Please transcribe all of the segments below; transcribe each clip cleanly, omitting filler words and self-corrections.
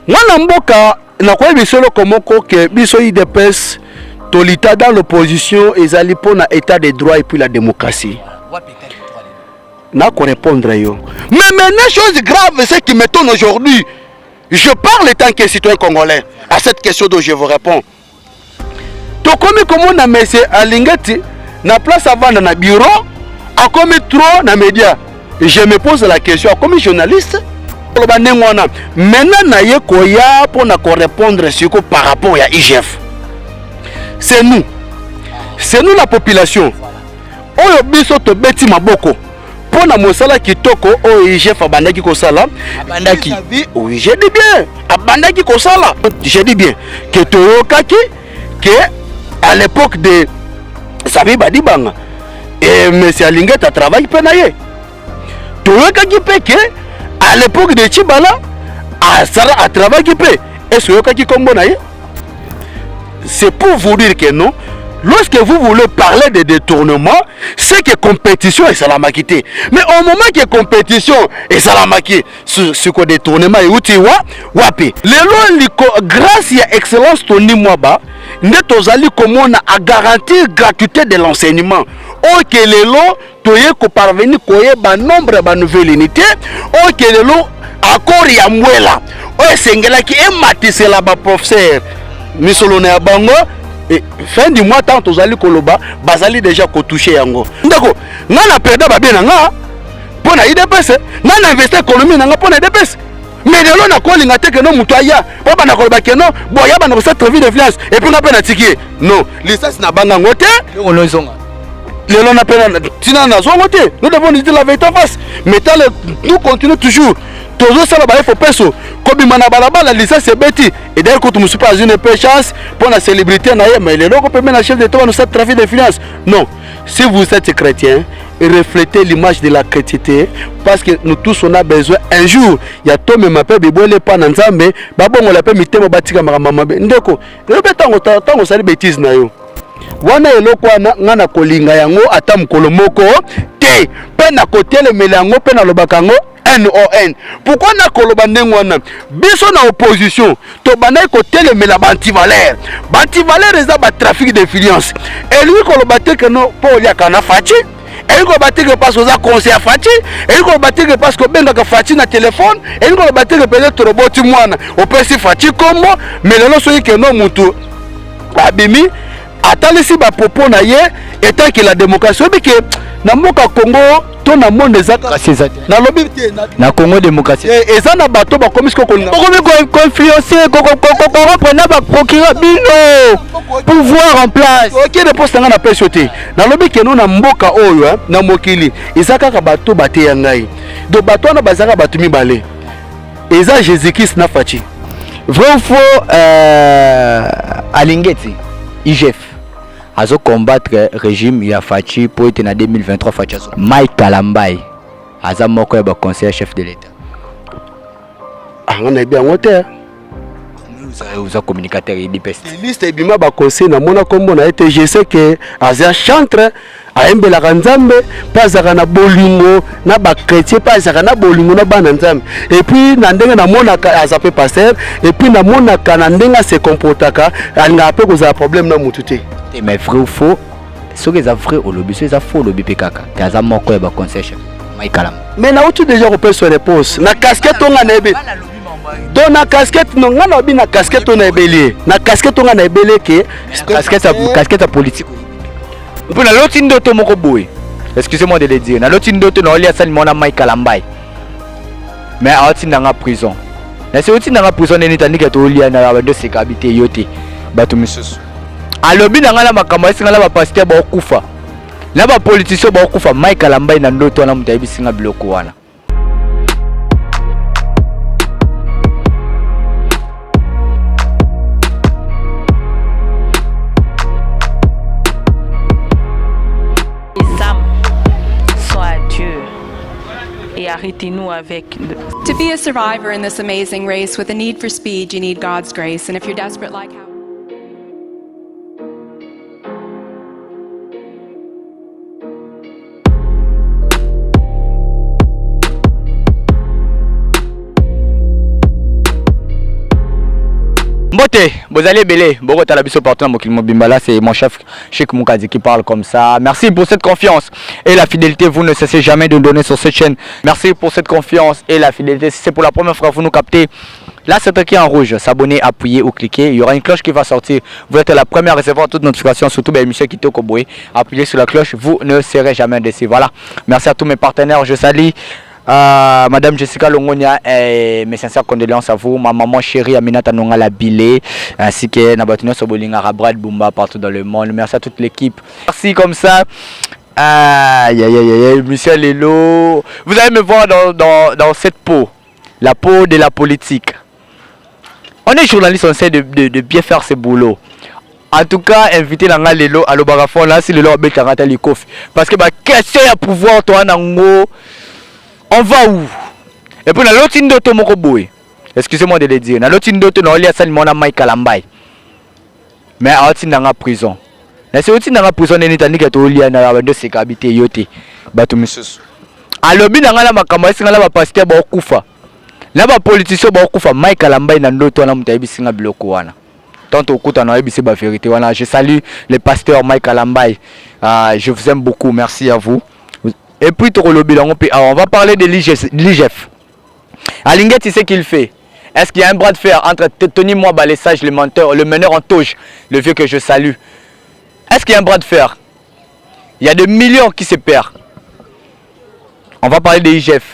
Ngana mboka na kwa bisolo komoko ke biso IDPS tolita dans l'opposition ezali pona état de droit et puis la démocratie. Na ko répondre yo. Mais maintenant chose grave c'est qui m'étonne aujourd'hui. Je parle en tant que citoyen congolais à cette question dont je vous réponds. To comme comment na monsieur Alingati na place avant na bureau a comme trop na média. Je me pose la question comme journaliste. Maintenant na ye koya pour na ko répondre sur par rapport à IGF. C'est nous la population. Oyo biso to beti maboko. Pour na mosala kitoko o IGF abandaki ko sala. Abandaki. Oui, je dis bien. Abandaki ko sala. Je dis bien que toyokaki que à l'époque de Sabi Badibanga et monsieur Alingata travaille pe na ye. Toyokaki pe que à l'époque de Chibala à travailler qui peut et ce qui comme c'est pour vous dire que non, lorsque vous voulez parler de détournement, c'est que compétition et salamakité. Mais au moment que compétition et salamakité, ce que détournement et outil wapi. Les grâce à excellence Tony Mwaba, nous allons comment à garantir gratuité de l'enseignement. Ok les lots, toye ko parvenir koye ba nombre ba nouvelle unité. Ok les lots accord ya mwela. O sengela ki e matise la ba professeur. Misolone ya bango et fin du mois tant tozali koloba bazali déjà ko toucher yango. Ndako, ngana perda ba bien nga pona IDPS, ngana investir économie nga pona IDPS. Mais de l'on a quoi l'ingaté que non mutoya, papa na koloba que non, boya ba na cette vie de finance et puis on a pas na tiki. Non, licence na banga ngote, on le zonga. Les gens appellent Tina na zongote. Nous devons dire la vérité en face. Mais nous continuons toujours. Toujours ça là-bas il faut peso. Comme mana balaba la licence c'est bêti. Et d'ailleurs quand nous pas une chance pour la célébrité na mais les locaux permettent la chef de nous cette trafic de finances. Non. Si vous êtes chrétien, reflétez l'image de la chrétienté parce que nous tous on a besoin un jour il y a tout même appel bibole pas na nzambe babongo la pe mitemo batika makamama ndeko. Le betango sali bêtise na yo. Wana eloko ngana kolinga yango ata mukolo moko te pe na kotele melango pe na lobakango NON. Pourquoi na koloba ndengwana biso na opposition to bana kotele mela bantivaleur. Bantivaleur eza ba trafic d'influence. Et lui koloba te que non po ya kana fachi. Et lui koloba te que parce que conseil fachi. Et lui koloba te que parce que benga ka fachi na téléphone. Et lui koloba te que peut-être roboti mwana opesi fachi kombo mais lelo soyi que non mutu abimi atalisi ba popo na ye etant que la démocratie bike na moka Congo to na monde ezaka na lobi na Congo démocratie eza na bato ba komisiko ko influencer ko prendre ba procureur bino pouvoir en place OK de poste nga na pesote na lobi ke no na mboka oyo na mokili ezaka ka bato bate ya ngai do bato na bazaka bato mibale eza Jésus-Christ na fachi vrai ou faux Alingeti IGF azo combattre régime ya Fachi pour être en 2023 Fachi Mike Kalambai aza moko ya ba conseiller chef de l'état on est bien ngote vous a communicateur IDPS liste bima ba conseiller na mona kombo na été je sais que aza chantre a embela kanzambe pas na bolingo na ba chrétien pas na bolingo na bana nzambe et puis na ndenge na mona aza pe pasteur et puis na mona kana ndenga se comportaka alinga pe ko za problème na mututé. Mais vrai ou faux, ce que c'est vrai au lobby, c'est faux au lobby PKK. T'as un mot quoi, concession. Mais na tu déjà repère sur réponse. Na casquette on a nébé. Dans na casquette non, on a bien na casquette on a belé. Na casquette on a belé que casquette politique. On peut na l'autre ndoto moko boy. Excusez-moi de le dire. Na l'autre ndoto na oli asali mona Mike Kalambai. Mais a oti na prison. Na c'est oti na prison ni tandika to oli na ba dossier kabité yote. Bato misusu. Alobi na ngala makambo esinga la ba pasteur ba okufa na ba politicien ba okufa Mike Kalambai na ndoto na mutayibi singa biloko wana. Les âmes sont à Dieu et arrêtez-nous avec To be a survivor in this amazing race with a need for speed, you need God's grace, and if you're desperate like how Mbote, vous allez belé, Bogota la biso partout dans Bimbala, c'est mon chef Cheikh Moukadi qui parle comme ça. Merci pour cette confiance et la fidélité, vous ne cessez jamais de nous donner sur cette chaîne. Merci pour cette confiance et la fidélité. Si c'est pour la première fois que vous nous captez, là c'est écrit en rouge, s'abonner, appuyer ou cliquer. Il y aura une cloche qui va sortir. Vous êtes la première à recevoir toute notification, surtout monsieur Kito Koboé. Appuyez sur la cloche, vous ne serez jamais déçus. Voilà, merci à tous mes partenaires, je salue. Madame Jessica Longonia et mes sincères condoléances à vous, ma maman chérie Aminata Nongala Bilé, ainsi que Nabatino Sobolinga Rabrad Bumba partout dans le monde. Merci à toute l'équipe. Merci comme ça. Michel Lelo. Vous allez me voir dans cette peau, la peau de la politique. On est journaliste, on essaie de bien faire ce boulot. En tout cas, inviter Langa Lelo à l'Obarafon là, si Lelo a Rata Likof. Parce que question à pouvoir, toi, Nango. On va où? Et puis, dans l'autre indoto moko boy. Excusez-moi de le dire. Dans l'autre indoto, on a sali mona Mike Kalambay. Mais à l'autre dans la prison. C'est aussi dans la prison, on est tanni que tu lis na la de sécurité yote. Batu misus. À l'obbi dans la makamba, c'est là ba pasteur ba okufa. Là ba politicien ba okufa Mike Kalambay na ndoto na mutayibi singa biloko wana. Tant au coup on a eu la vérité. Voilà, je salue le pasteur Mike Kalambay. Je vous aime beaucoup. Merci à vous. Et puis, on va parler de l'IGF. Alinguet, tu sais ce qu'il fait. Est-ce qu'il y a un bras de fer entre Tony Mwaba, les sages, le menteur, le meneur en touche, le vieux que je salue? Est-ce qu'il y a un bras de fer? Il y a des millions qui se perdent. On va parler de l'IGF.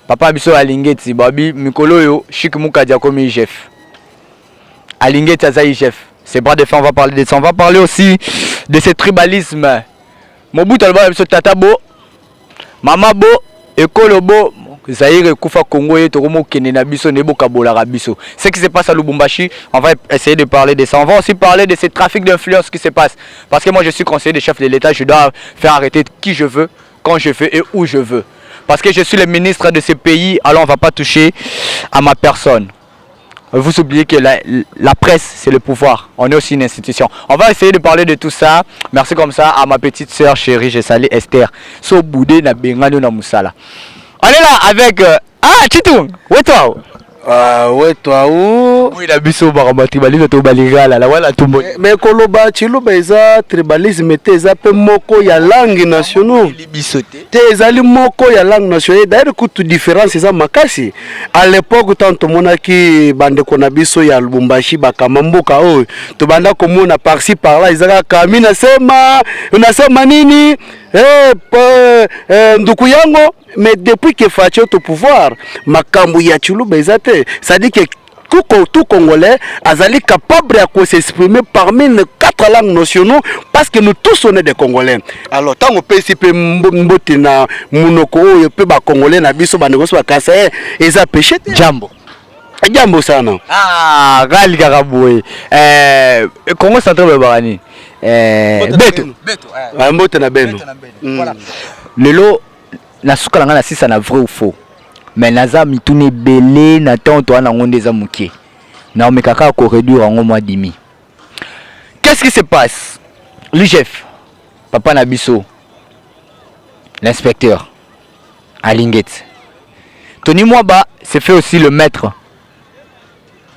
Papa Abisso Alinguet, Babi, Mikolo, yo, Chik Moukadia comme IGF. Alinguet, Taza IGF. Ces bras de fer, on va parler de ça. On va parler aussi de ce tribalisme. Mobutu Alba Abisso Tatabo. Mama bo, ekolo bo, Zaire Koufa Congo et Toromo Kenenabiso Nebo Kabola Rabiso. Ce qui se passe à Lubumbashi, on va essayer de parler de ça. On va aussi parler de ces trafics d'influence qui se passent. Parce que moi je suis conseiller des chefs de l'État, je dois faire arrêter qui je veux, quand je veux et où je veux. Parce que je suis le ministre de ce pays, alors on ne va pas toucher à ma personne. Vous oubliez que la presse, c'est le pouvoir. On est aussi une institution. On va essayer de parler de tout ça. Merci comme ça à ma petite soeur chérie, je salue Esther. So boudé na bengano na musala. On est là avec Chitou. Où est toi? Ouais, toi où? Oui, la biso barama tribalisme to baligala la wala tumbo. Mais koloba chiloba eza tribalisme te eza pe moko ya langue nationale. Te ezali moko ya langue nationale. D'ailleurs kutu différence eza makasi. À l'époque tant monaki bande kona biso ya Lubumbashi bakama mboka oyo. To banda komona par-ci par-là ezaka kamina unasema nini? Nduku yango. Mais depuis que Facho au pouvoir, makambu ya Tshilou ezate, ça dit que tout Congolais est capable de s'exprimer parmi les 4 langues nationales parce que nous tous on est des Congolais. Alors tant on peut s'y mbote na munoko yo pe ba Congolais na biso ba negoso ba kasa eza péché jambo. Jambo sana. Gali Karaboué. Congo central barani. Beto. Mbote na beno. Voilà. Lelo na suka langa na sisa na vrai ou faux. Mais naza mitune belé na tonto ana ngonde za mukie. Na omekaka ko réduire en mois demi. Qu'est-ce qui se passe? L'IGF, papa Nabiso, l'inspecteur Alinguet. Tony Mwaba s'est fait aussi le maître.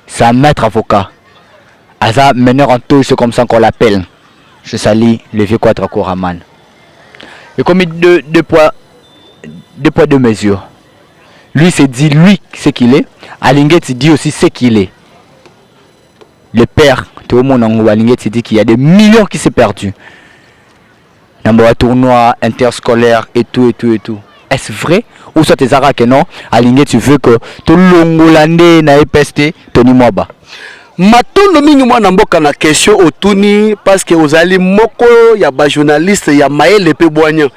C'est un maître avocat. Aza meneur en touche, c'est comme ça qu'on l'appelle. Je salue le vieux Quadra Koraman. Et comme deux poids, deux mesures. Lui s'est dit, lui, ce qu'il est. Alinguet dit aussi ce qu'il est. Le père, tout le monde en Alinguet dit qu'il y a des millions qui s'est perdu. Dans un tournoi interscolaire et tout. Est-ce vrai? Ou soit tes arabes que non? Alinguet, tu veux que tout le Ngolande n'a épesté Tony Mwaba. Matondo mingi mwana mboka na question otuni parce que ozali moko ya ba journaliste ya Maël pe Boignan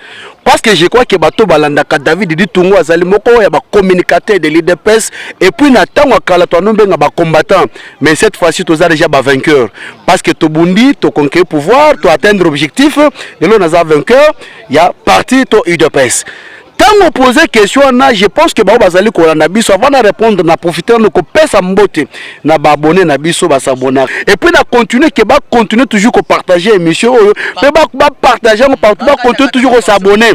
parce que je crois que bato balandaka David dit tungo azali moko ya ba communicateur de l'IDPS et puis na tango kala to nombenga ba combattant mais cette fois-ci toza déjà ba vainqueur parce que to bundi to conquérir pouvoir to atteindre objectif de l'on a vainqueur ya parti to UDPS Quand on pose question, je pense que bazali ko na biso avant de répondre na profiter de ko pesa mbote na ba abonné na biso ba s'abonner et puis na continuer que ba continuer toujours ko partager émission mais ba partager partout ba continuer toujours ko s'abonner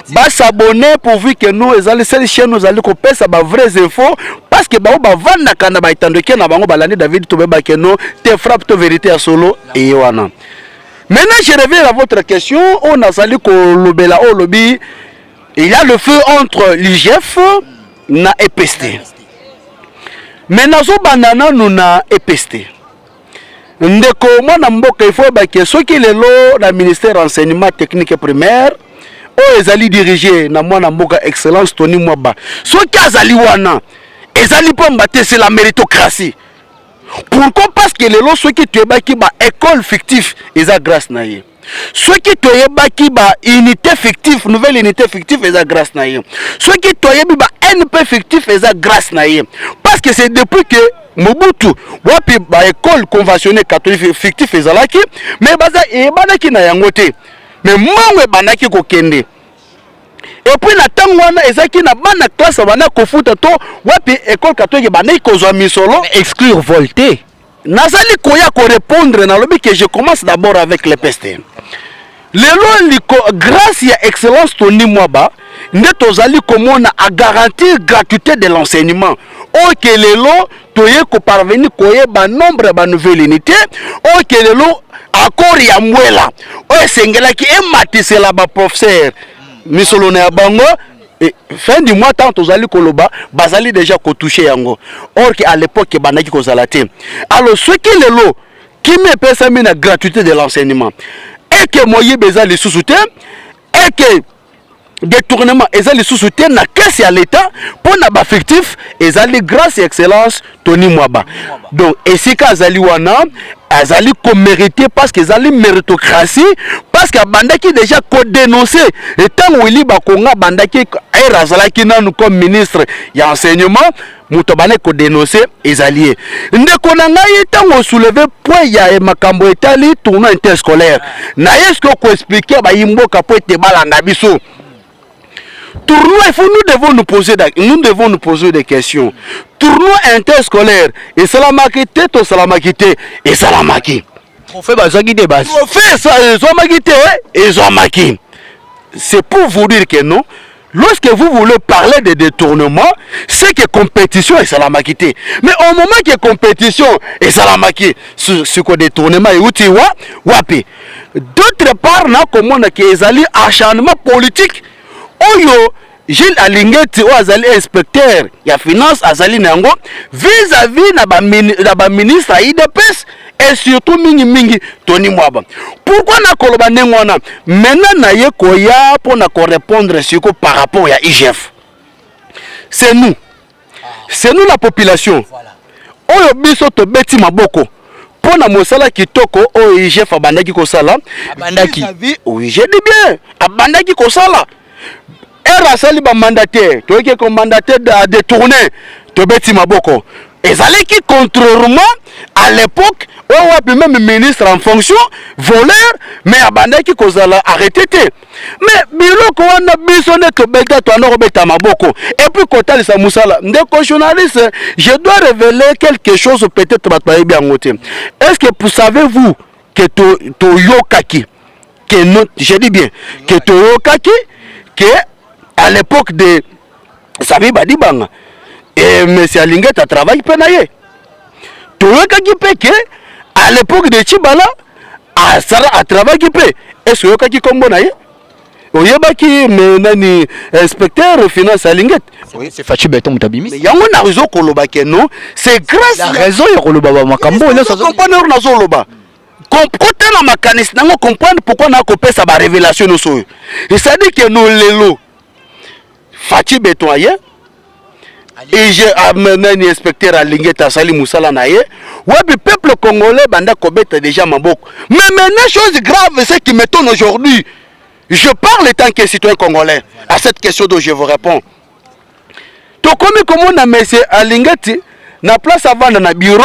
ba s'abonner pourvu que nous ezali cette chaîne nous allons ko pesa ba vraies infos parce que ba vanda kana ba itandoke na bango balandi David to ba que non te frappe to vérité à solo et wana. Maintenant je reviens à votre question on a sali ko lobela o lobby. Il y a le feu entre l'IGF na EPST. Mais nazo banana nous na EPST. Ndeko mwana mboka il faut que ceux qui le lo na ministère enseignement technique et primaire o ezali dirigé na mwana mboka excellence Tony Mwaba. Ceux qui azali wana ezali pomba te c'est la méritocratie. Pourquoi? Parce que le lo ceux qui tu baki ba école fictive eza grâce na ye. Ceux qui toye baki ba unité fictive, nouvelle unité fictive eza grâce na ye. Ceux qui toye ba NP fictif eza grâce na ye. Parce que c'est depuis que Mobutu wapi ba école conventionnelle catholique fictif ezalaki mais baza e banaki na yango te. Mais mangwe banaki ko kende. Et puis na tango wana ezaki na bana classe bana ko futa to wapi école catholique banaki ko zwa misolo exclure Voltaire. Nazali koya ko répondre na lobi que je commence d'abord avec les pestes. Lelo liko grâce à excellence Tony Mwaba nde tozali komona a garantir gratuité de l'enseignement. OK lelo toye ko parvenir koye ba nombre ba nouvelle unité. OK lelo accord ya mwela. O sengela ki ematisela ba professeur misolone ya bango. Et fin du mois tant tozali koloba bazali déjà ko toucher yango. Or que à l'époque banaki ko zalate. Alors ce qui le lot qui me pesa mina gratuité de l'enseignement et que moye bezali sous-soutien et que détournement ezali sous-soutien na caisse à l'état pour na ba fictif ezali grâce et excellence Tony Mwaba. Donc et si kazali wana azali ko mérité parce que ezali méritocratie parce que bandaki déjà ko dénoncer et tant wili ba konga bandaki erazalaki nanu comme ministre ya enseignement mutobane ko dénoncer ezali ndeko na ngai tango soulever point ya makambo etali tournoi interscolaire na est-ce que ko expliquer ba yimboka po ete balanga biso tournoi, nous devons nous poser des questions. Tournoi interscolaire, et salamakité, to salamakité, et salamaki. Trophée bazagité bas. Trophée salamaki et salamaki. C'est pour vous dire que non. Lorsque vous voulez parler de détournement, c'est que compétition est salamakité. Mais au moment que compétition est salamaki, ce que détournement est outil wapi. D'autre part, na comment que ezali acharnement politique. Oyo Gilles Alingeti ou azali inspecteur ya finance azali nango vis-à-vis na ba ministre IDPS et surtout mingi Tony Mwaba. Pourquoi na koloba nengwana maintenant na ye koya pour na ko répondre sur par rapport à IGF. C'est nous la population. Oyo biso to beti maboko pour na mosala kitoko o IGF abandaki ko sala abandaki. Oui, je dis bien abandaki ko sala. Rasali ba mandataire, toi qui est mandataire à détourner, te beti maboko. Et ça qui contrairement à l'époque, on a même ministre en fonction, voleur, mais abandonné qui cause la arrêté. Mais bilo ko wana bisone to beta to na robeta maboko. Et puis quand il Moussala, ndeko journaliste, je dois révéler quelque chose peut-être batbaye bien ngote. Est-ce que savez-vous que to yokaki que non, je dis bien que to yokaki que à l'époque de Sabi Badibanga et M. Alinget a travaillé penaye. Tout le cas qui peut à l'époque de Chibala a travaillé qui peut. Est-ce que le cas qui comme bonaye? Oyeba qui nani inspecteur finance Alinget. C'est Fachi Beton Tabimi. Mais yango na réseau koloba ke non, c'est grâce la raison ya koloba ba makambo na ça comprendre na zoloba. Côté la mécanisme na comprendre pourquoi na ko pesa ba révélation no so. Et ça dit que nous lelo Fachi Betoye et j'ai amené un inspecteur à Lingeta Sali Moussala Naye. Ouais, le peuple congolais banda kobeta déjà maboko. Mais maintenant chose grave c'est qui m'étonne aujourd'hui. Je parle en tant que citoyen congolais à cette question dont je vous réponds. To comme comment na monsieur Alingeti na place avant na bureau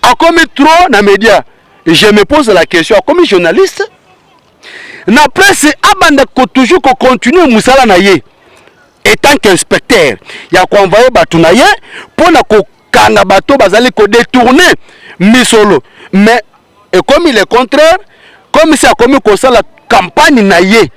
a comme trop na média. Je me pose la question comme journaliste na presse abanda ko toujours ko continuer musala na ye étant qu'inspecteur ya ko envoyer batu na ye pona ko kanga bato bazali ko détourner misolo mais et comme il est contraire comme si a commis ko ça la campagne na ye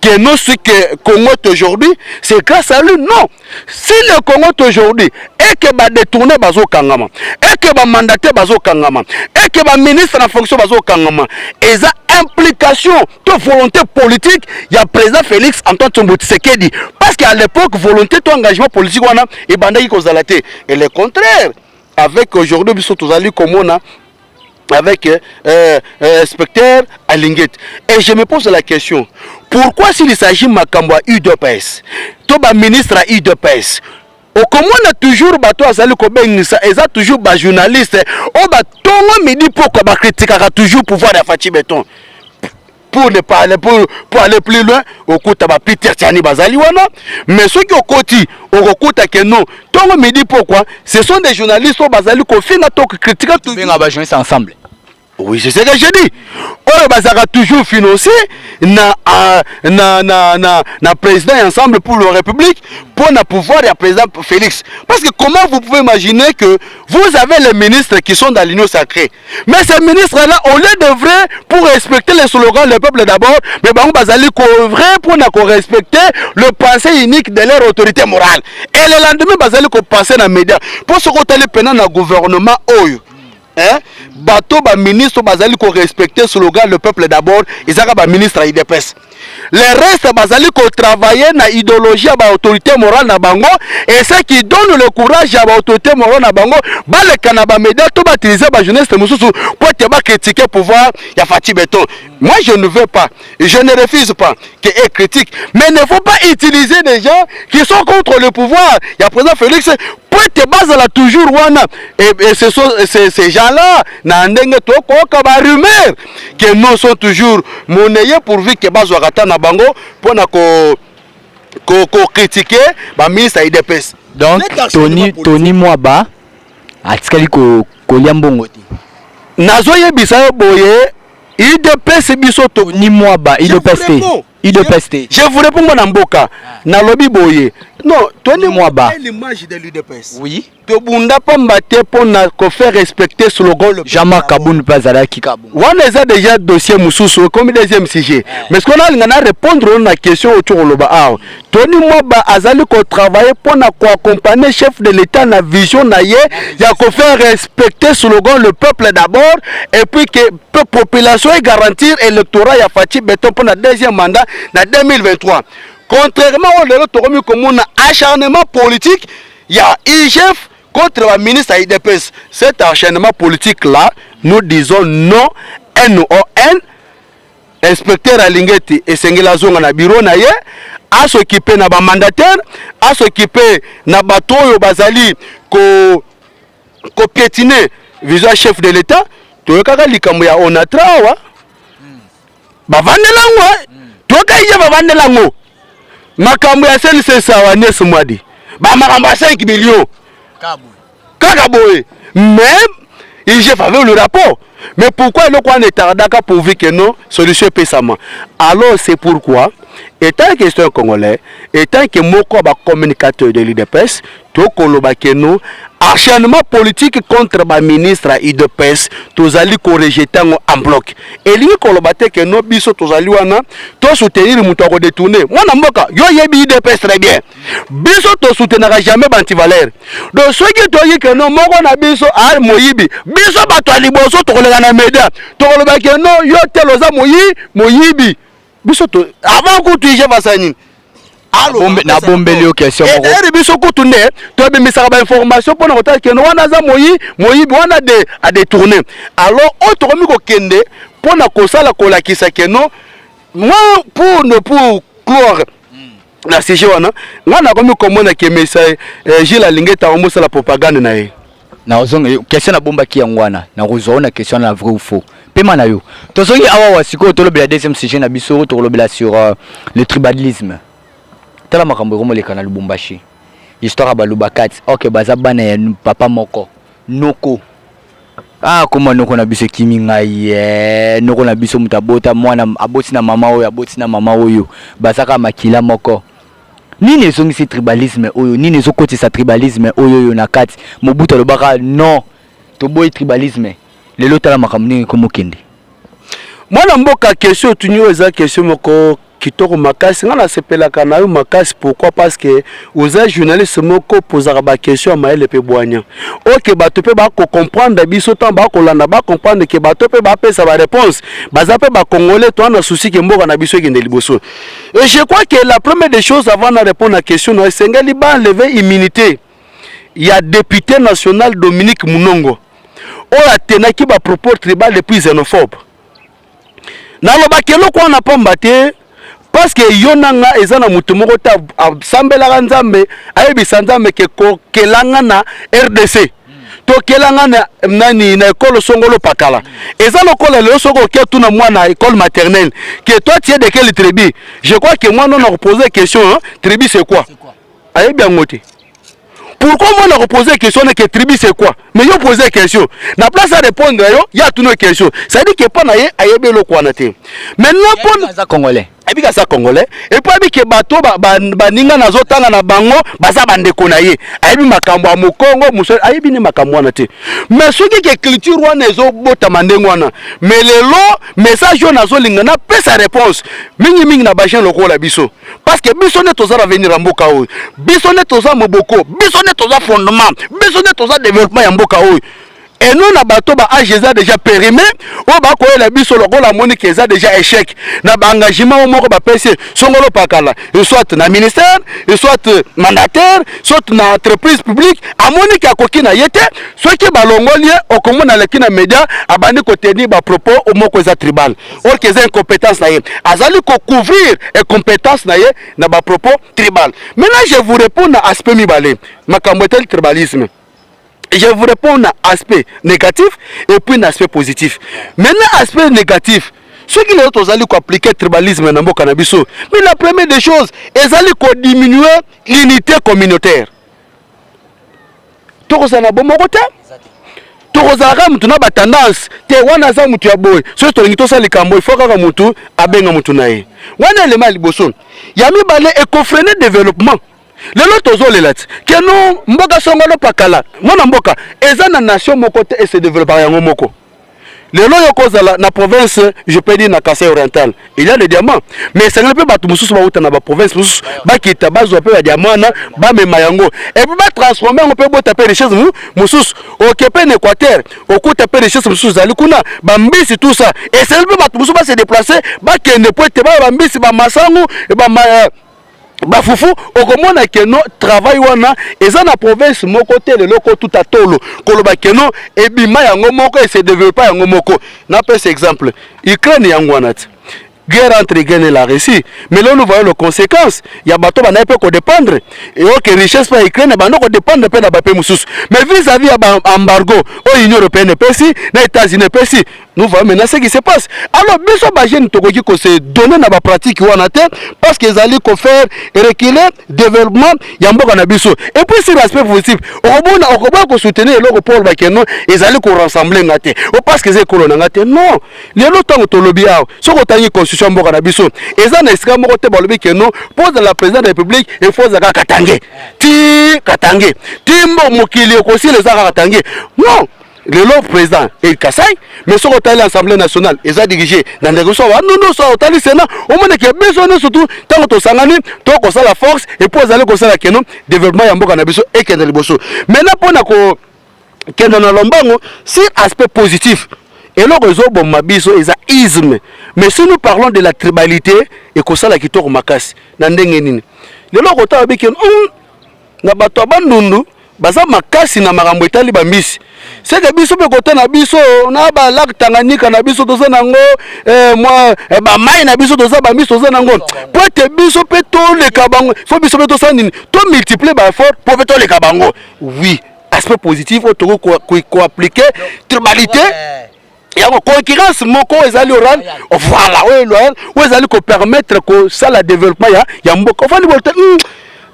que non ce que Congo aujourd'hui c'est grâce à lui non si le Congo aujourd'hui et que ba détourner bazo kangama et que ba mandaté bazo kangama et que ba ministre en fonction bazo kangama et ça implication de volonté politique il y a président Félix Antoine Tshisekedi parce qu'à l'époque volonté de engagement politique wana et bandaki kozalate et le contraire avec aujourd'hui biso tozali komona avec inspecteur Alinguet. Et je me pose la question, pourquoi s'il s'agit de Makambo à UDPS, Toba ministre à UDPS, comment on a toujours bateau à Zali Kobengisa, et ça toujours ba journaliste, on va tout midi pourquoi ba critiquer toujours pouvoir de Fati Béton. Pour ne pas aller pour aller plus loin, au coup de Peter Tiani Bazaliwana, mais ceux qui au côté, au coup que non, tout me dit pourquoi, ce sont des journalistes au Bazali qui font un critique tout bien à ensemble. Oui, c'est ce que je dis. On va toujours financer na président ensemble pour la République pour le pouvoir et le président Félix. Parce que comment vous pouvez imaginer que vous avez les ministres qui sont dans l'union sacrée. Mais ces ministres-là, au lieu de vrai pour respecter les slogans le peuple d'abord, mais bon, bazali vrai pour respecter le pensée unique de leur autorité morale. Et le lendemain, bazali ko passer dans les médias. Pour ce qu'on a pendant le gouvernement Oyo. Hein? Bateau ba ministre bazali ko respecter slogan le peuple d'abord ezaka ba ministre à IDPS. Les restes bazali ko travailler na idéologie ba autorité morale na bango et ce qui donne le courage à ba autorité morale na bango ba le kanaba média to ba utiliser ba jeunesse mususu pour te ba critiquer pouvoir ya Fati Béton. Moi je ne veux pas et je ne refuse pas que est critique mais il ne faut pas utiliser des gens qui sont contre le pouvoir. Il y a président Félix pour te base là toujours wana et ce sont ces gens-là na ndenge to ko ka rumeur que nous sont toujours monnayés pourvu que base wakata na bango pour na ko critiquer ba ministre IDPS. Donc Tony Mwaba atikali ko liambongo ti nazo yebisa boye IDPS biso Tony Mwaba IDPS. Je vous réponds mon mboka na lobby boye. Non, Tony Mwaba. L'image de l'UDPS. Oui. To bunda pa mbate pour na ko faire respecter slogan le Jean-Marc Kaboun Pazala Kikabou. On a déjà dossier mususu comme deuxième sujet. Mais ce qu'on a ngana répondre à la question autour loba ah. Tony Mwaba azali ko travailler pour na ko accompagner chef de l'état na vision na ye ya ko faire respecter slogan le peuple d'abord et puis que population et garantir électorat ya Fati Béton pour na deuxième mandat na 2023. Contrairement au l'autre comme un acharnement politique, il y a IGF contre le ministre IDPS. Cet acharnement politique-là, nous disons non, N-O-N, inspecteur Alingeti et Sengela Zonga na bureau na ye, à s'occuper na ba mandataire, à s'occuper na bateau yo bazali ko piétiner vis-à-vis chef de l'État, to kaka likambo ya onatrawa. Ba vandelango, to ka iya ba vandelango. Makambo ya seli sesa wa Nesi Mwadi ba makambo 5 millions kakaboye même j'ai fait le rapport mais pourquoi le quoi n'est tardaka pourvu que non solution pesama alors c'est pourquoi étant question congolais étant que moko ba communicateur de l'IDPS to koloba que non acharnement politique contre ba ministre à IDPS tozali ko rejeter en bloc et li koloba te que non biso tozali wana to soutenir muto ko détourner mwana mboka yo yebi IDPS très bien biso to soutenira jamais bantivaleur donc ceux qui to yi que non moko na biso a moyibi biso bato ali boso to kolega na média to koloba que non yo teloza moyibi biso to avant ko tuije basani na bombeli o question moko et biso kutunde to be misaka ba information pour na kota que non wana za moyibi wana de a détourner alors autre komi ko kende pour na kosala kolakisa que non moi pour clore na sujet wana ngana komi komona ke message Gilles Alingeta omosa la propagande na ye na ozonga question na bomba ki yangwana na kozona question na vrai ou faux pema na yo tozongi awa wasiko tolobela deuxième sujet na biso tolobela sur le tribalisme tala makambo ko moleka na Lubumbashi histoire ba Lubakati OK baza bana ya papa moko noko Ah, comment nous connaissons biso kimi ngai nous connaissons biso mutabota mwana aboti na mama oyo aboti na mama oyo basaka makila moko nini ezongisi tribalisme oyo nini ezokotisa tribalisme oyo na kati Mobutu alobaka non toboyi tribalisme lelo tala makambo nini komokende mwana mboka question tunyo eza question moko kitoko makasi ngana sepelaka na yo makasi pourquoi parce que oza journaliste moko posaka ba question à maele pe boanya OK bato pe ba ko comprendre biso temps ba ko landa ba comprendre que bato pe ba pesa ba réponse baza pe ba congolais toi na souci que mboka na biso ekende liboso et je crois que la première des choses avant de répondre à la question no sengeli ba enlever immunité il y a député national Dominique Munongo o atenaki ba propos tribal depuis xénophobe na lo ba kelo ko na pamba te parce que yonanga ezana mutu moko ta sambela nzambe ayebisa nzambe ke ko kelanga na RDC to kelanga na nani na école songolo pakala ezana kola le soko ke tuna mwana école maternelle que toi tu es de quelle tribu je crois que moi non a posé question hein? Tribu c'est quoi ayebi ngote pourquoi moi on a posé question que tribu c'est quoi mais yo poser question na place à répondre yo ya toutes nos questions ça dit que pas na ye ayebi lo kwa na te maintenant pour za congolais ebika sa congolais et puis abiki bato baninga nazotanga na bango baza bandeko na ye ayebi makambo ya mokongo muso ayebi ni makambo wana te mais soki ke culture wana ezobota mandengo wana mais lelo message wana azolinga na pesa réponse mingi na bagien lokola biso parce que biso ne toza avenir ya mboka oyo biso ne toza moboko biso ne toza fondement biso ne toza développement ya mboka oyo. Et nous, na bato ba âge déjà périmé, on va quoi la biso logo la monique est déjà échec. Na ba engagement au moko ba PC, songolo pakala. Soit na ministère, soit mandataire, soit na entreprise publique, a monique a kokina yete, soit qui ba longolien au commun na lekina média, abandi ko tenir ba propos au moko za tribal. Or que za incompétence na ye. Azali ko couvrir et compétence na ye na ba propos tribal. Maintenant je vous réponds à aspect mibale. Makambo tel tribalisme. Je vous réponds à aspect négatif et puis un aspect positif. Maintenant, aspect négatif, ceux qui ont appliqué le tribalisme dans le cannabis, mais la première des choses, ils allaient diminuer l'unité communautaire. Tu as bon côté? Tu as tendance, tu as une tendance, tu as une tendance, il faut que tu aies une tendance. Il y a un écofréné développement. Lelo tozo lelati ke no mboka songolo pakala mona mboka eza na nation moko te et se développer yango moko lelo yokozala na province je peux dire na Kasai oriental il y a des diamants mais ça ne peut pas tout mususu ba uta na ba province mususu ba kita bazo pe ya diamant na ba mema yango et puis ba transformer on peut bota pe richesse mususu au Kepen Équateur au kuta pe richesse mususu zali kuna ba mbisi tout ça et ça ne peut pas tout mususu ba se déplacer ba kende poete ba mbisi ba masangu et ba bafufu okomona keno travail wana eza na province moko te le loko tout atolo koloba keno ebima yango moko et se développer yango moko na pese exemple Ukraine yango wana guerre entre Ukraine et la Russie mais là nous voyons les conséquences il y a bato bana peut ko dépendre et OK richesse pa Ukraine bana ko dépendre pe na ba pe mususu mais vis-à-vis à embargo au Union européenne pesi na États-Unis pesi nous voyons maintenant ce qui se passe alors biso ba jeune tokoki ko se donner na ba pratique wana te parce qu'ils allaient ko faire reculer développement ya mboka na biso et puis sur l'aspect positif okobona ko soutenir le Paul Bakeno ils allaient ko rassembler ngate parce que c'est colonna ngate non les lotang to lobby a soko tangi constitution mboka na biso eza na esika moko te balobi keno pose la président de la République il faut zaka katange ti katange timbo mokili ko si les zaka katange non le président et Kasai mais soko tali l'Assemblée nationale ils ont dirigé dans des ressources non ça tali Sénat au moins que besoin surtout tant que sangani to ko ça la force et pour aller ko ça la keno développement ya mboka na biso et kende liboso maintenant pour na ko kende na lombango si aspect positif et le réseau bon mabiso est un isme mais si nous parlons de la tribalité et que ça la kitoko makasi na ndenge nini le loko ta biki na bato abandundu baza makasi na makambo etali bambisi c'est que biso pe kota na biso na ba lac Tanganyika na biso toza nango moi ba mai na biso toza bambisi toza nango pour te biso pe to le kabango faut biso pe to sanini to multiplier ba effort pour pe to le kabango oui aspect positif au toko ko appliquer tribalité il y a une concurrence moko ezali oral voilà oui loyal ou ezali ko permettre que ça la développement ya mboka enfin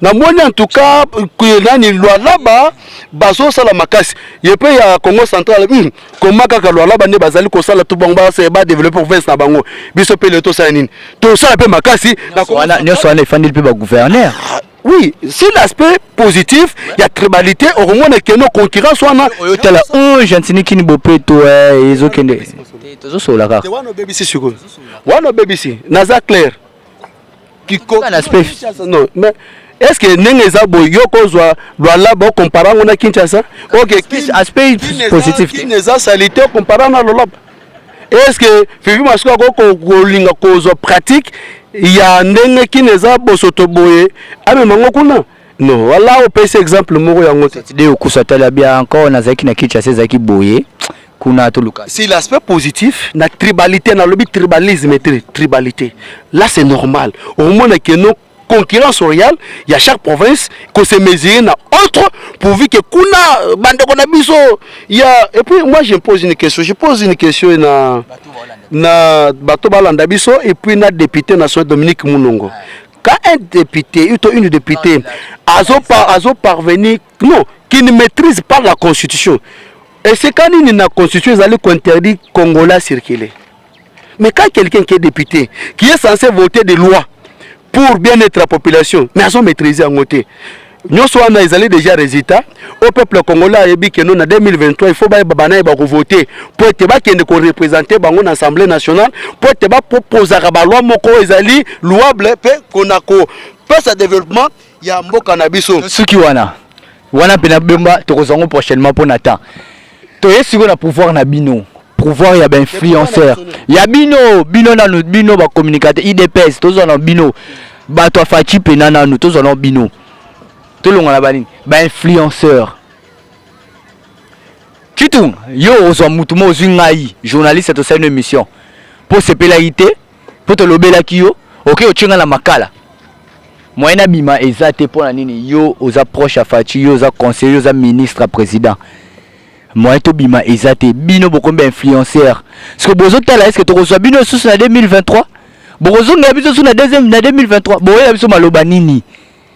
na moni en tout cas nani Lualaba bazo sala makasi yepe ya Congo central comment kaka Lualaba ne bazali ko sala tout bangba c'est ba développer province na bango biso pe le to sala nini to sala pe makasi na wana nyo so na fandi pe ba gouverneur. oui, si l'aspect positif, il y a tribalité, au moins que nos concurrents soient là. Je ne sais qui ne peut pas ils ont qu'une toujours sur la carte. One baby si sûr. One baby si. Naza clair. Qui un aspect. Non, mais est-ce que n'engeza boyo kozwa Luala bo comparant on a Kinshasa? OK, aspect positif. Qui n'eza salité comparant na Lolab. Est-ce que Fifi Masuka ko linga kozo pratique il y a ndenge qui n'eza bosoto boye ame mango kuna? Non, voilà au PC exemple moko yango de okusatala bien encore na zaki na Kinshasa zaki boye. Si l'aspect positif, la tribalité, la lobby tribalisme, tribalité, là c'est normal. Au moment que nos concurrence royale, il y a chaque province qui se mesure na autre pourvu que kuna bande kona biso. Il y a et puis moi je pose une question na bato balanda biso et puis na député national Dominique Mounongo. Quand un député, une députée, azo parvenir non, qui ne maîtrise pas la constitution. Et c'est quand il y a constitution, ils allaient interdire Congolais à circuler. Mais quand quelqu'un qui est député, qui est censé voter des lois pour bien-être de la population, mais ils ont maîtrisé en côté. Nous sommes déjà résultats. Au peuple congolais, en 2023, il faut voter pour être représenté dans l'Assemblée nationale, pour être proposer la loi louable, qu'on a fait ce développement, il y a un mot cannabis. Ce qui wana penabemba tokozango prochainement pour Nathan. To yesi ko na pouvoir na bino. Pouvoir ya ben influenceur. Ya bino na no bino ba communicateur IDPS tozo na bino. Ba to fachi penana no tozo na bino. To longa na balini ba influenceur. Kitu yo ozo mutu mo zingai journaliste to sa une émission. Pour se pelaité, pour te lobela kiyo, OK o chinga na makala. Moyena bima ezate pour la nini yo aux approches à Fachi yo aux conseillers aux ministres président. Moyen to bima ezate bino beaucoup d'influenceurs. Parce que bozo tala est-ce que tu reçois bino sous na 2023? Bozo na biso sous na 2023. Boye na biso maloba nini?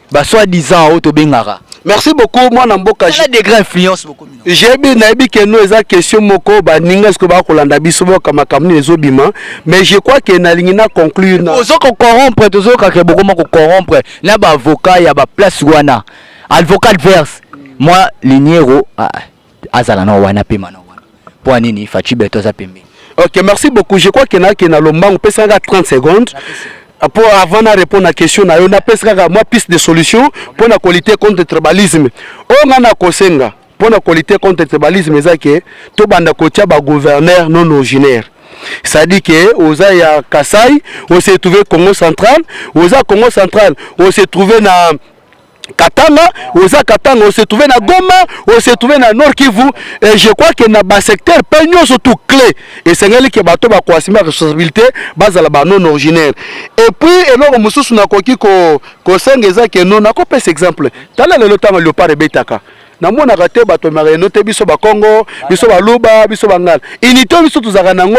Ba soit disant auto bengara. Merci beaucoup moi na mboka j'ai des grandes influences beaucoup. J'ai bien nabi que nous eza question moko ba ninga ce que ba kolanda biso boka makamni ezobima mais je crois que na lingina conclure na bozo ko corrompre tozo ka ke beaucoup ko corrompre na ba avocat ya ba place wana avocat adverse moi liniero azala na wana pema na wana pour nini fachi beto za pembe. OK, merci beaucoup. Je crois que na lomba on peut ça 30 secondes. Pour avant de répondre à la question, on a moi piste de solution pour la qualité contre le tribalisme. On a kosenga pour la qualité contre le tribalisme, c'est que tout banda kotia ba gouverneur non originaire. C'est-à-dire que oza ya Kasai, on s'est trouvé Congo central, oza Congo central, on s'est trouvé na Katanga, on s'est trouvé na Goma, on s'est trouvé na Nord Kivu, et je crois que na bas secteur peignon surtout clé et c'est là que bateau ba ko assumer responsabilité base la ba non originaire. Et puis eloko mususu na koki ko sengeza que non na ko pese exemple. Tala le temps le pas rebetaka. Na mona raté bato mareno te biso ba Congo, biso ba Luba, biso ba Ngal. Unité biso tuzaka nango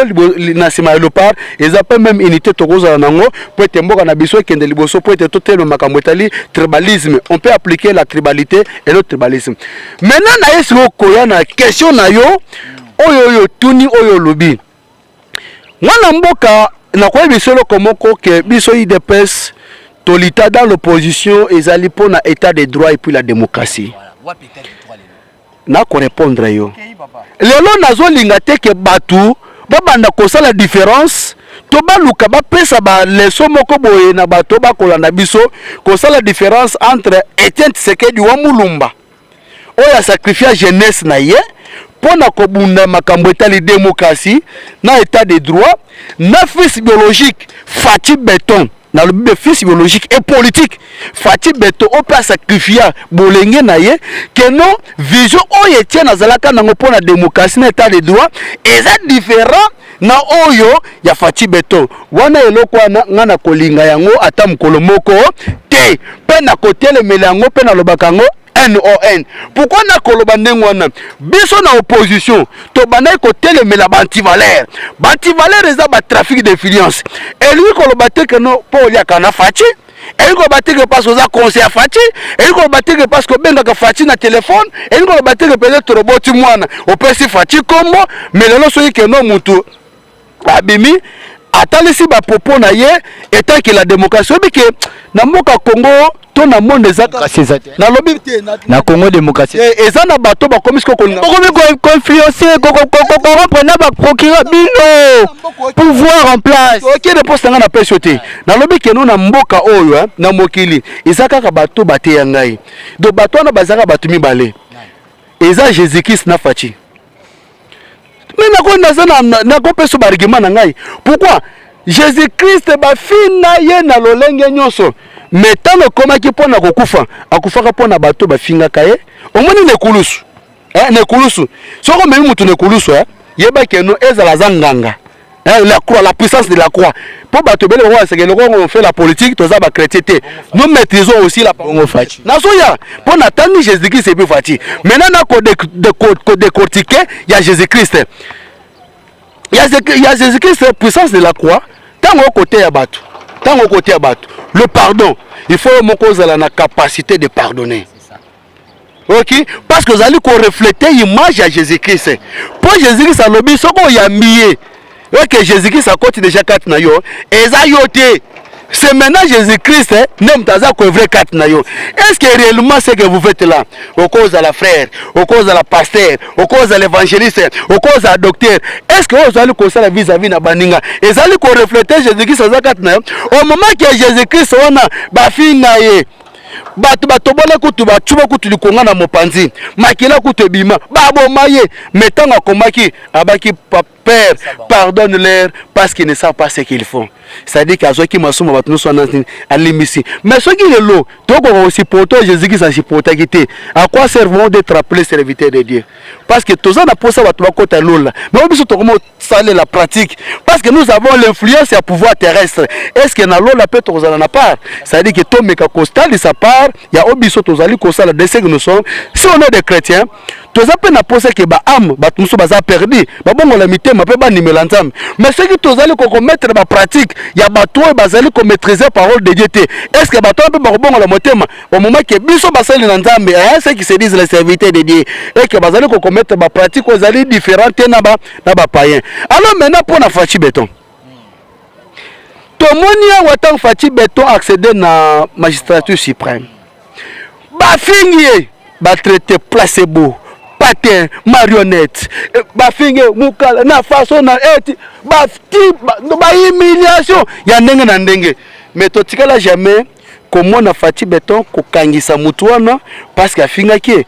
na sima leopard, eza pas même unité tokoza nango pour être mboka na biso kende liboso pour être totel makambo etali tribalisme. On peut appliquer la tribalité et le tribalisme. Maintenant na yeso koya na question na yo oyo tuni oyo lobi. Mwana mboka na kwa biso lo komoko ke biso IDPS tolita dans l'opposition ezali pona état de droit et puis la démocratie. Na ko répondre yo. Lelo nazo linga te ke batu babanda kosala différence to baluka ba pesa ba leso moko boye na bato ba kolanda biso kosala différence entre Etienne Tshisekedi wa Mulumba oya sacrifier jeunesse na ye pona ko bunda makambo etali démocratie na état de droit na fils biologique Fachi Beton dans le fils biologique et politique Fachi Beto on peut sacrifier bolenge na ye que non vision oyo Etienne azalaka nango pona démocratie na état de droit est différent na oyo ya Fachi Beto wana eloko wana ngana kolinga yango ata mukolo moko te pe na kotelemela yango pe na lobaka yango NON. Pourquoi na koloba ndenge wana biso na opposition to banai kotelemela bantivaleur bantivaleur eza ba trafic d'influence et lui koloba te que non po ya kana Fachi Et ko batike parce que za conseil Fati, et ko batike parce que benga ka Fati na téléphone, et ko batike peut-être roboti mwana, o pesi Fati kombo, mais lelo soki ke no mutu abimi atalisi ba popo na ye etant que la démocratie bi ke na mboka Congo to na monde ezaka na lobby na Congo démocratie eza na bato ba komisi ko kolinga ko influencer ko reprendre ba procureur bino pouvoir en place OK de poste nga na PSOT na lobby ke no na mboka oyo na mokili ezaka ka bato bate ya ngai do bato na bazaka bato mibale eza Jésus-Christ na Fati. Mais na ko peso ba argument na ngai. Pourquoi Jésus-Christ ba fina ye na lolenge nyonso. Mais tant koma ki pona kokufa, akufaka pona bato ba finga kaye. Omoni ne kulusu. Ne kulusu. Soko memi mutu ne kulusu yeba ke no ezala zanganga. La croix, la puissance de la croix. Pour bato bele c'est que on fait la politique, tous ba chrétienté. Nous maîtrisons aussi la Bongo Fati. Na soya, pour n'attendre Jésus-Christ c'est plus Fati. Maintenant na ko décortiquer, il y a Jésus-Christ. Il y a Jésus-Christ, puissance de la croix. Tant au côté ya bato. Tant au côté ya bato. Le pardon, il faut mon cause la capacité de pardonner. OK, parce que vous allez refléter l'image à Jésus-Christ. Pour Jésus-Christ ça lobby soko ya mié. Que Jésus-Christ a côté déjà 4 na yo et ça yoté c'est maintenant Jésus-Christ nem taza ko vrai 4 na yo. Est-ce que réellement ce que vous faites là au cause à la frère, au cause à la pasteur, au cause à l'évangéliste, au cause à docteur, est-ce que vous allez conseiller la vis-à-vis na baninga et ça allez ko refléter Jésus-Christ à 4 na yo au moment que Jésus-Christ on a ba fina ye bato batobola kutu bachuba kutu likonga na mopanzi makila kutu bima babo maye metanga komaki abaki père pardonne-leur parce qu'ils ne savent pas ce qu'ils font. C'est-à-dire qu'azo ki masuma bato no sona alimisi mais ce qui est lo toko aussi poto Jésus qui s'agit poto kité à quoi servent d'être appelés serviteurs de Dieu parce que tous ça na posa bato bakota lola mais on biso to comment saler la pratique parce que nous avons l'influence et le pouvoir terrestre. Est-ce que na lola peut to na part c'est-à-dire que to meka constat de sa part il y a obiso to zali constat de ce que nous sommes si on est des chrétiens tous ça peut na posa que ba âme bato muso baza perdu ba bongo la mité ma peut ba nimela nzambe mais ce que tous zali ko mettre ba pratique il y a bato et bazali ko maîtriser parole de Dieu. Est-ce que bato peut ba bongo la motema au moment que biso basali na nzambe ceux qui se disent les serviteurs de Dieu et que bazali ko mettre ba pratique aux ali différentes na ba païen. Alors maintenant pour na Fati Béton Tomonia watan Fati Béton accéder na magistrature suprême ba fingi ba traiter placebo patin marionnette ba fingi mukala na façon na eti ba humiliation ya ndenge na ndenge mais totikala jamais comment na Fati Béton ko kangisa mutu wana parce que afingaki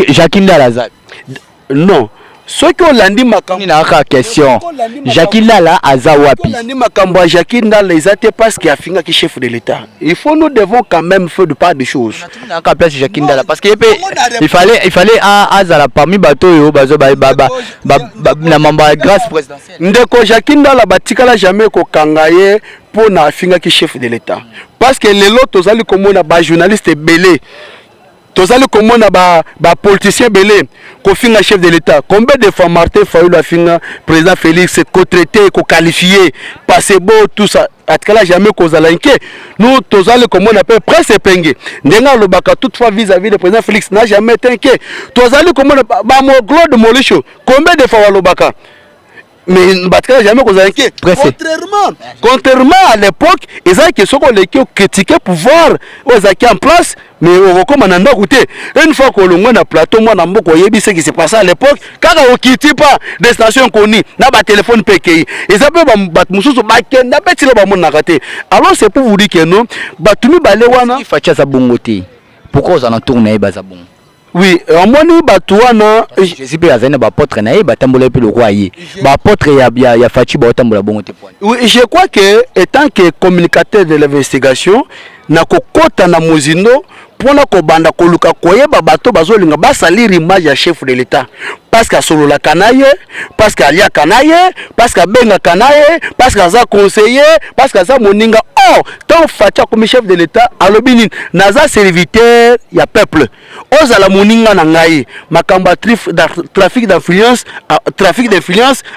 Jacques Ndala non ce que Olandi makambo na ka question Jacques Ndala aza wapi Olandi makambo Jacques Ndala ezate parce que afinga ki chef de l'état il faut nous devons quand même faire de part des choses na ka place Jacques Ndala parce que il fallait azala parmi bato yo bazo ba na mamba grâce présidentielle ndeko Jacques Ndala batikala jamais ko kangaye pour na afinga ki chef de l'état parce que les lots tozali komona ba journaliste belé tozali komona ba politicien belé ko finga chef de l'état combien de fois Martin Fayulu a finga président Félix ko traité ko qualifié passer beau tout ça atkala jamais kozala inké nous tozali komona peu presse penge ndenga lobaka toutefois vis-à-vis du président Félix n'a jamais été inquiet tozali komona ba mo Claude Molicho combien de fois lobaka mais batkala jamais kozala inquiet contrairement à l'époque ils ont que ce qu'on les critiquer pouvoir aux acquis en place mais au comme nanda goûté une fois que l'on a plateau moi na mboko yebi ce qui s'est passé à l'époque car on quitte pas des stations connues na ba téléphone PKI ils appellent ba mususu ba kenda betile ba mon nakaté alors c'est pour vous dire que non batumi balé wana il faut ça bongoté pourquoi on en tourne et bazabon oui omoni batuana Jésus pe azana ba potre na ba tambola pe le roi yi ba potre ya Fati ba tambola bongoté point. Oui, je crois que étant que communicateur de l'investigation na kokota na mozino pona ko banda koluka koyeba bato bazolinga basali image ya chef de l'état parce que solo la kanaye parce que alia kanaye parce que benga kanaye parce que za conseiller parce que za moninga oh tant Fati comme chef de l'état alobini naza serviteur ya peuple ozala moninga na ngai makamba trafic d'influence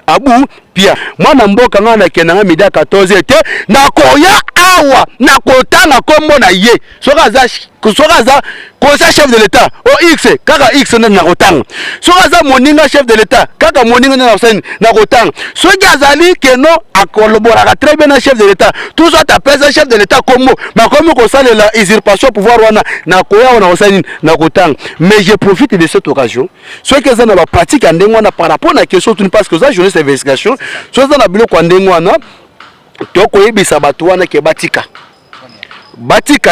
abu pia mwana mboka nga na kenanga midi 14 ete na koya awa na kotanga kombo na ye soka za conseil chef de l'état o X kaka X na kotanga soka za moninga chef de l'état kaka moninga na kotanga soki azali keno akolobora très bien na chef de l'état tout ça tapesa chef de l'état kombo makomi ko salela usurpation pouvoir wana na koya wana osani na kotanga. Mais je profite de cette occasion ceux qui sont dans la pratique en ndengwana par rapport à la question parce que ça journaliste d'investigation ceux dans la biloko en ndengwana toko yebisa bato wana ke batika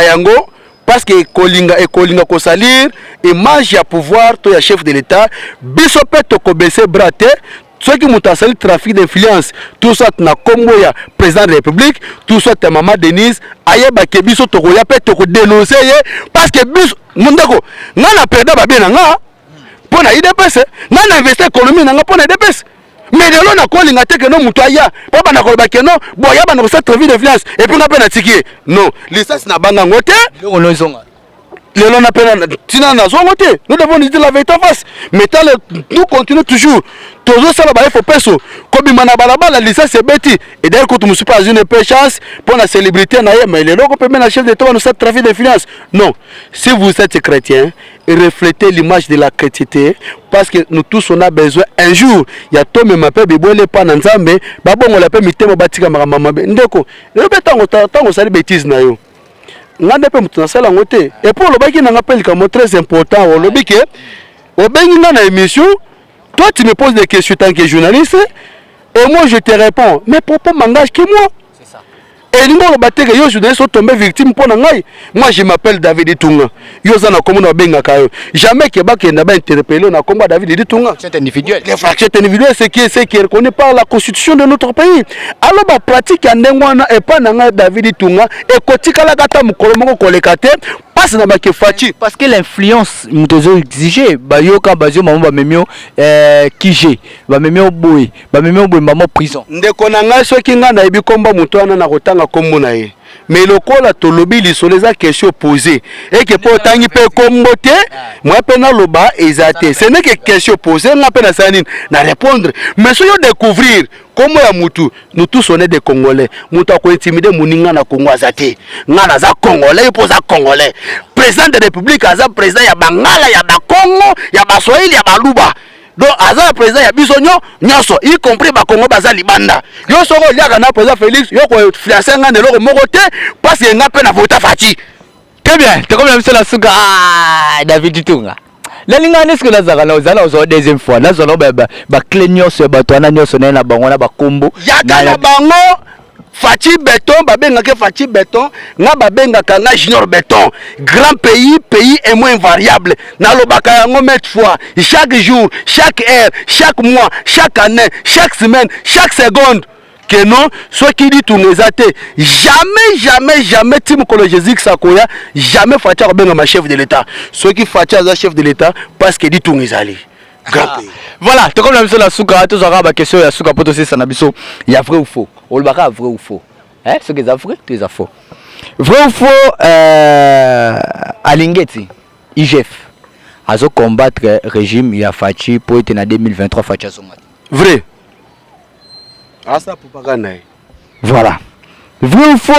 yango parce que ekolinga ko salir image ya pouvoir to ya chef de l'état biso pe to ko baisser bras te ceux qui mutasali trafic d'influence tout ça na kombo ya président de la république tout ça ta maman Denise ayeba ke biso to ko ya pe to ko dénoncer parce que biso ndeko nga na perda ba bien nga pona IDPS nga na investir économie nga pona IDPS. Mais de l'on a collé na teke no mutoya papa na kolba keno boya ba na cette vie d'influence et puis na pe na tiki non licence na banga ngote le l'on a peine tina na zongote nous devons dire la vérité en face mais nous continuons toujours toujours ça ba faut peso comme mana balaba la licence c'est beti et d'ailleurs quand tu me suis pas une chance pour la célébrité na mais le logo peut mettre chef de toi dans cette trafic d'influence non si vous êtes chrétien reflétez l'image de la chrétienté parce que nous tous on a besoin un jour il y a toi même appel bibole pa na nzambe ba bongo la pe mitemo batika mama ndeko le betango sali bêtise na yo ngande pe mutu na sala ngote et pour le baki na ngapeli comme très important au lobby que au bengi na émission toi tu me poses des questions tant que journaliste et moi je te réponds mais propos m'engage que moi c'est ça et nous le battre yo journaliste sont tombés victimes pour ngai moi je m'appelle David Tunga yo za na komona benga kayo jamais que baki na ba interpeller na komba David Tunga c'est individuel les fractures individuelles c'est qui est reconnu par la constitution de notre pays alors ba pratique ya ndengwana et pas na David Tunga et kotika la kata mukolo moko kolekate passe na ba kefachi parce que l'influence mutozo exiger ba yoka bazio mamu ba memio kije ba memio boy maman prison ndeko na ngai soki nga na yebi komba muto wana na kotanga kombo na ye mais lokola tolobi lisolo eza question posée et que po tangi pe kombo te moi pe na loba ezate ce n'est que question posée nga pe na sanine na répondre mais so yo découvrir kombo ya mutu nous tous on est des Congolais mutu ko intimider muninga na Congo azate nga na za Congolais po za Congolais président de la République aza président ya Bangala ya Bakongo ya Baswahili ya Baluba donc aza président ya bisonyo nyoso y compris ba Congo baza libanda yo soko liaka na président Félix yo ko fiancé nga ne loko moko te parce que nga pe na vota faci très bien te comme la suka David Tunga la linga n'est-ce que la zara na ozala ozo deuxième fois la zolo ba clenio se batwana nyoso na bango na ba kombo ya kana bango Fachi Béton, babengake Fachi Béton, nga babengaka nga Junior Béton. Grand pays et moins invariable. Na lobaka yango mettre fois, chaque jour, chaque heure, chaque mois, chaque année, chaque semaine, chaque seconde. Que non, soit qui dit tout nezate, jamais Tim Jésus Sakoya, jamais Fachi abenga ma chef de l'État. Soit qui Fachi a chef de l'État parce qu'il dit tout nezali. Voilà, tu comme la mission la souka, tu auras ma question la souka pour te ça na biso. Il y a vrai ou faux? On le baka vrai ou faux? Hein, ce qui est vrai, tu es faux. Vrai ou faux Alingeti, IGF. Azo combattre régime il a Fachi pour être en 2023 Fachi Songat. Vrai. Ah ça pour pas gagner. Voilà. Vrai ou faux?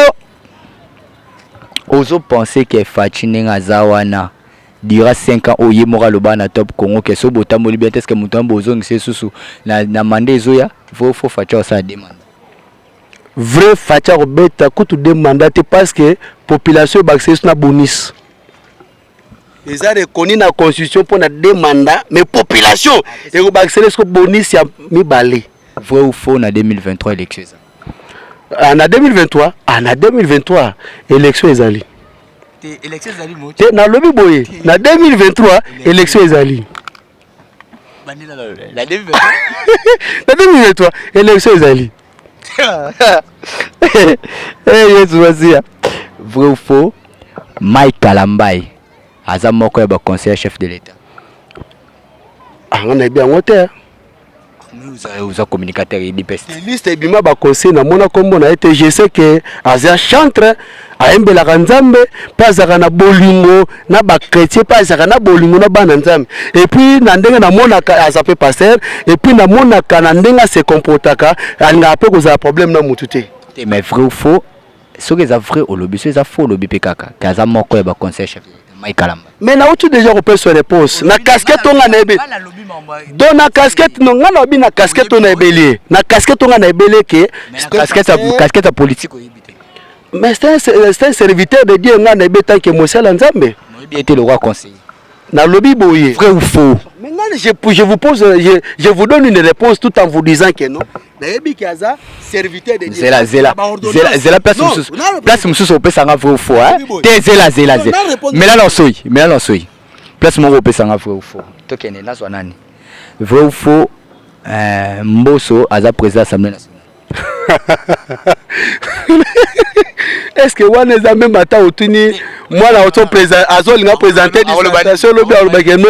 Ozo penser que Fachi n'enga zawana. Dira 5 ans au Yemora Loba na top Congo que so botambo liberté que mutambo ozong c'est sous na mandé zoya faut Facha ça demande vrai Facha robeta kutu demande parce que population baxes na bonus ils a reconnu na constitution pour na demande mais population et baxes ko bonus ya mibale vrai ou faux na 2023 élection na 2023 élection ezali élection ezali moto na lobi boye na 2023 élection ezali bandila la 2023 na 2023 élection ezali yesu wasia vrai ou faux Mike Kalambai aza moko ya ba conseiller chef de l'état on a bien ngote Vous êtes communicateur et l'IPES. Liste ebima ba conseil na mona kombo na été je sais que azia chantre aembela kanzambe pas na bolingo na ba chrétien pas na bolingo na bana nzambe et puis na ndenge na mona ka azape pasteur et puis na mona ka na ndenge se comportaka alinga pe ko za problème na mututé. Mais vrai ou faux? Ce que c'est vrai au lobby, c'est faux au lobby PKK. Kaza moko ya ba conseil chef. Mais na tu déjà repère sur réponse na casquette on a nebe donc na casquette non ngana bi na casquette on a ebeli na casquette on a ebeli que casquette politique mais c'est un serviteur de Dieu ngana ebeta que Mosala Nzambe il était le roi conseiller na lobby boye vrai ou faux mais je vous pose je vous donne une réponse tout en vous disant que non na yebi kaza serviteur de Dieu zela place mususu opesanga vrai ou faux hein te zela mais là non soy place moko opesanga vrai ou faux tokene na zwa nani vrai ou faux Mbosso aza président assemblée nationale. Est-ce que one est même bata otuni moi la auto président azolinga présenter dissertation lobi alobakeno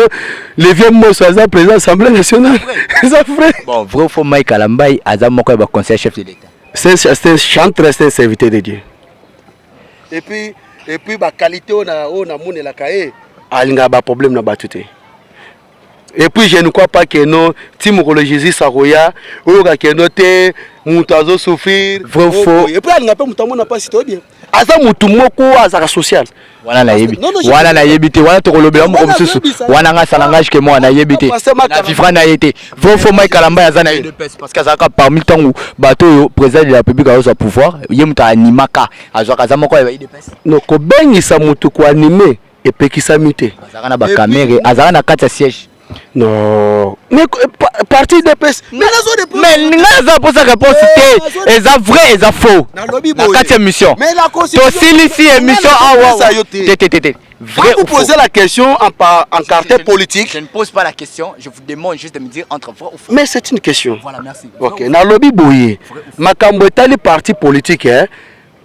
le vieux Mbosso aza président assemblée nationale. Ça vrai. Bon vrai ou faux Mike Kalambai aza moko ba conseiller chef de l'état. C'est chantre c'est serviteur de Dieu. Et puis ba qualité on a mone la kae alinga ba problème na batute. Et puis je ne crois pas que non Timokolo Jésus Saroya ou que non te mutazo souffrir vrai faux et puis alinga pe mutamona pas si to bien aza mutu moko azaka social wana na yebite wana to kolobela mo mususu wana nga salangage que moi na yebite na vivra na yete vrai faux Mike Kalamba aza na UDPS parce que azaka parmi tant bato yo président de la République a pouvoir ye muta animaka azaka za moko ya UDPS non ko bengisa mutu ko animer et pekisa mité azaka na ba caméra azaka na kati siège. Non, mais parti de PS. Mais n'a pas sa réponse. Est vrai, est faux. La quatrième mission. Mais la constitution. Ici émission. Vrai. Vous posez la question en caractère politique. Je ne pose pas la question. Je vous demande juste de me dire entre vrai ou faux. Mais c'est une question. Voilà, merci. Ok. Dans le lobby boye. Makambo etali parti politique hein.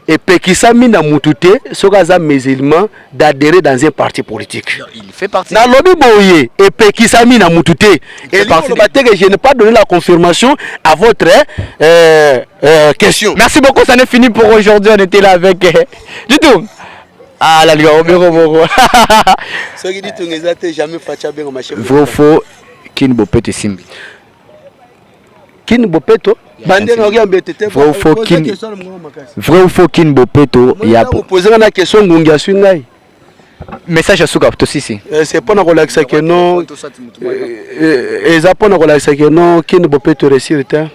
Et Pekisa mina mutute sokaza musulman d'adhérer dans un parti politique. Non, il fait partie. Dans lobby boye et Pekisa mina mutute. Et je n'ai pas donné la confirmation à votre question. Merci beaucoup, ça n'est fini pour aujourd'hui. On était là avec du tout. Ah la ligue au bureau. Ce qui dit tu n'es jamais fatia bien ma chef. Vrai faux Kin Bopeto Simbi. Kin Bopeto bande na ogia mbetete vrai ou faux Kin Bopeto ya poser na question ngungia swingai message à suka to sisi c'est pas na relaxa que non eza pas na relaxa que non Kin Bopeto réussir ta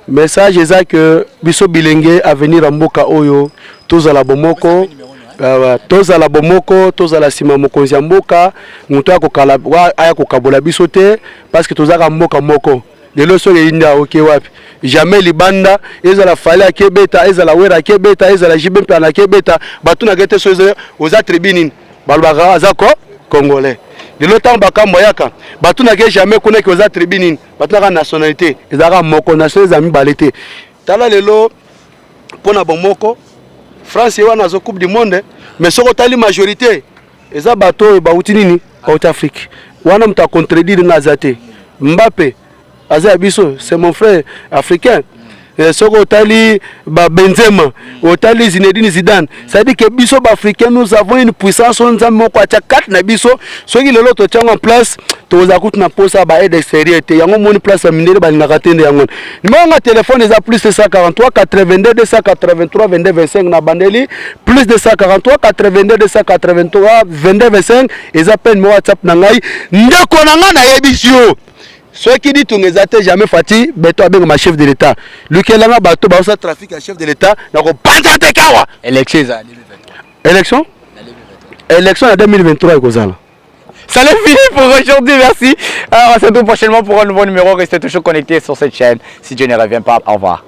message eza que biso bilenge à venir à mboka oyo tozala bomoko tozala bomoko tozala sima mokonzi ya mboka mutu akokala aya kokabola biso te parce que tozaka mboka moko de l'osso inda ok wapi jamais libanda ezala fale akebeta ezala wera akebeta ezala jibempe na akebeta batuna gete so oza tribune balbaka azako congolais de l'autant bakambo yaka batuna ke jamais kuna ke oza tribune batuna nationalité ezaka moko nationalité zami balete tala lelo pona bomoko France wana zo coupe du monde mais soko tali majorité eza bato ba uti nini South Afrique wana mta contredire ngazate Mbappé Azabiso, c'est mon frère africain. Soko Otali Benzema, Otali Zinedine Zidane. Ça dit que biso africain nous avons une puissance on a moko acha 4 na biso. Soki lelo to tchanga en place, to za kutu na posa ba aide extérieur te. Yango moni place a minere ba linga tende yango. Numéro de téléphone est à plus de 143 82 283 22 25 na bandeli, plus de 143 82 283 22 25 et appelle mo WhatsApp na ngai. Ndeko na nga na yebisio. Ce qui dit tu n'es jamais fatigué, beto avec ma chef de l'État. Lui qui est là, bateau, ça trafic à chef de l'État, donc pas de kawa. Élection en 2023 et Kozala. Ça l'est fini pour aujourd'hui, merci. On se retrouve prochainement pour un nouveau numéro. Restez toujours connectés sur cette chaîne. Si Dieu ne revient pas, au revoir.